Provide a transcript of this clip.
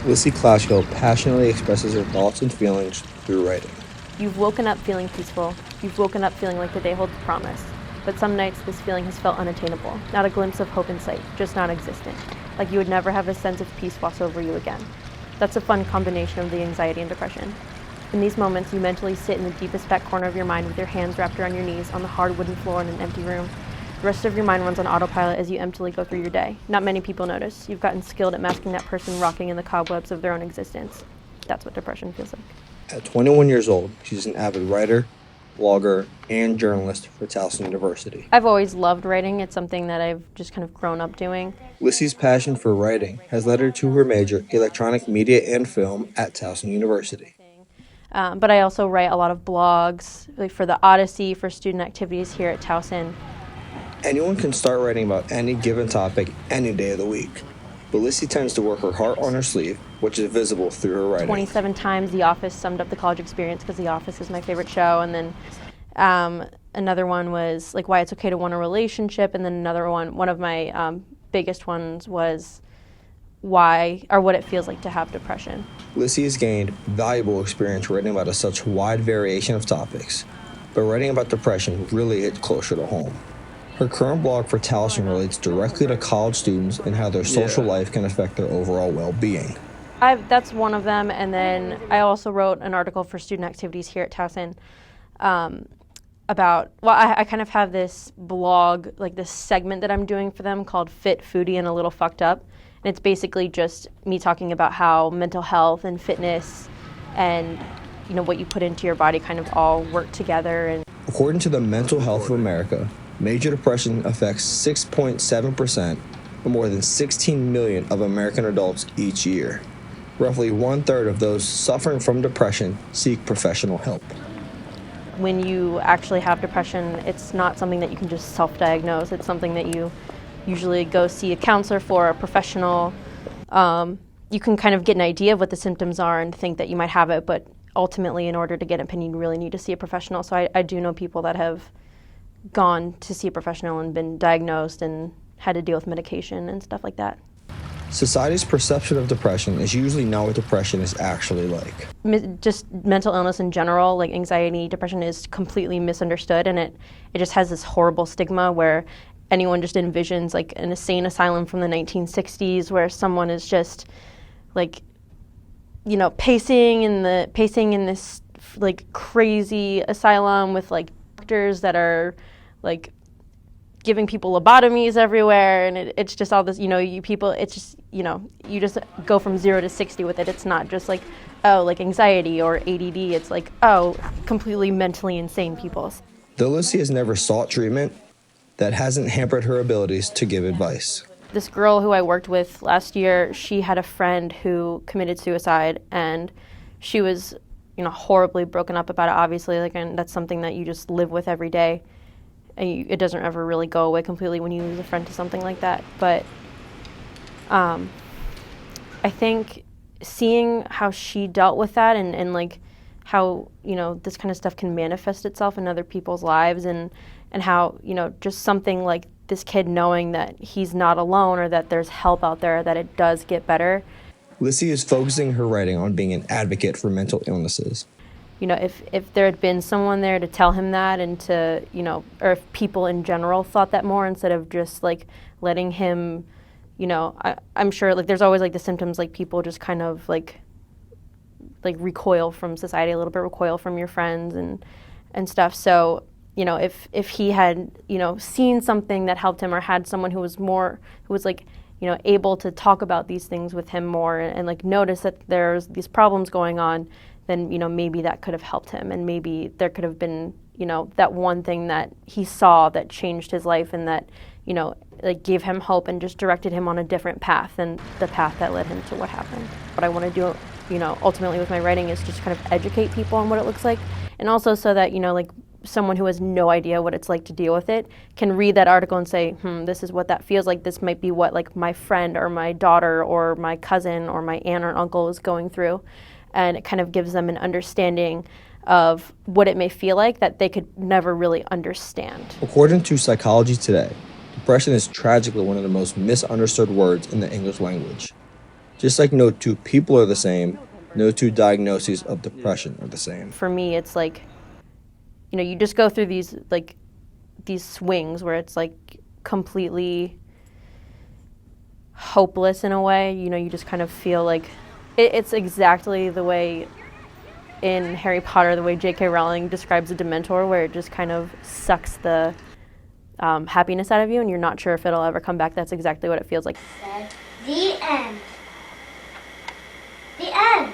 Lissy passionately expresses her thoughts and feelings through writing. You've woken up feeling peaceful. You've woken up feeling like the day holds promise. But some nights this feeling has felt unattainable, not a glimpse of hope in sight, just non-existent, like you would never have a sense of peace wash over you again. That's a fun combination of the anxiety and depression. In these moments, you mentally sit in the deepest back corner of your mind with your hands wrapped around your knees on the hard wooden floor in an empty room. The rest of your mind runs on autopilot as you emptily go through your day. Not many people notice. You've gotten skilled at masking that person rocking in the cobwebs of their own existence. That's what depression feels like. At 21 years old, she's an avid writer, blogger, and journalist for Towson University. I've always loved writing. It's something that I've just kind of grown up doing. Lissy's passion for writing has led her to her major, electronic media and film, at Towson University. But I also write a lot of blogs, like for the Odyssey, for student activities here at Towson. Anyone can start writing about any given topic any day of the week, but Lissy tends to work her heart on her sleeve, which is visible through her writing. 27 times The Office summed up the college experience because The Office is my favorite show. And then another one was like why it's okay to want a relationship. And then another one of my biggest ones was why or what it feels like to have depression. Lissy has gained valuable experience writing about such wide variation of topics, but writing about depression really hits closer to home. Her current blog for Towson relates directly to college students and how their social life can affect their overall well-being. That's one of them, and then I also wrote an article for student activities here at Towson about, well, I kind of have this blog, like this segment that I'm doing for them called Fit, Foodie, and a Little Fucked Up. And it's basically just me talking about how mental health and fitness and, you know, what you put into your body kind of all work together. And according to the Mental Health of America, major depression affects 6.7%, or more than 16 million of American adults each year. Roughly 1/3 of those suffering from depression seek professional help. When you actually have depression, it's not something that you can just self-diagnose. It's something that you usually go see a counselor for, a professional. You can kind of get an idea of what the symptoms are and think that you might have it, but ultimately, in order to get an opinion, you really need to see a professional. So I do know people that have gone to see a professional and been diagnosed and had to deal with medication and stuff like that. Society's perception of depression is usually not what depression is actually like. Just mental illness in general, like anxiety, depression, is completely misunderstood, and it just has this horrible stigma where anyone just envisions like an insane asylum from the 1960s where someone is just like, you know, pacing in this like crazy asylum with like doctors that are like giving people lobotomies everywhere, and it's just all this, you know, it's just, you know, you just go from 0 to 60 with it. It's not just like, oh, like anxiety or ADD. It's like, oh, completely mentally insane people. Though Lissy has never sought treatment, that hasn't hampered her abilities to give advice. This girl who I worked with last year, she had a friend who committed suicide, and she was, you know, horribly broken up about it, obviously, like, and that's something that you just live with every day. And it doesn't ever really go away completely when you lose a friend to something like that. But I think seeing how she dealt with that and like how, you know, this kind of stuff can manifest itself in other people's lives, and how, you know, just something like this kid knowing that he's not alone or that there's help out there, that it does get better. Lissy is focusing her writing on being an advocate for mental illnesses. You know, if there had been someone there to tell him that, and to, you know, or if people in general thought that more instead of just like letting him, you know, I'm sure like there's always like the symptoms, like people just kind of like recoil from society a little bit, recoil from your friends and stuff. So, you know, if he had, you know, seen something that helped him, or had someone who was like, you know, able to talk about these things with him more, and like notice that there's these problems going on, then, you know, maybe that could have helped him, and maybe there could have been, you know, that one thing that he saw that changed his life, and that, you know, like gave him hope and just directed him on a different path than the path that led him to what happened. What I want to do, you know, ultimately with my writing is just kind of educate people on what it looks like, and also so that, you know, like someone who has no idea what it's like to deal with it can read that article and say, this is what that feels like. This might be what like my friend or my daughter or my cousin or my aunt or uncle is going through. And it kind of gives them an understanding of what it may feel like that they could never really understand. According to Psychology Today, depression is tragically one of the most misunderstood words in the English language. Just like no two people are the same, no two diagnoses of depression are the same. For me, it's like, you just go through these swings where it's like completely hopeless in a way. You just kind of feel like it's exactly the way in Harry Potter, the way J.K. Rowling describes a Dementor, where it just kind of sucks the happiness out of you, and you're not sure if it'll ever come back. That's exactly what it feels like. The end. The end.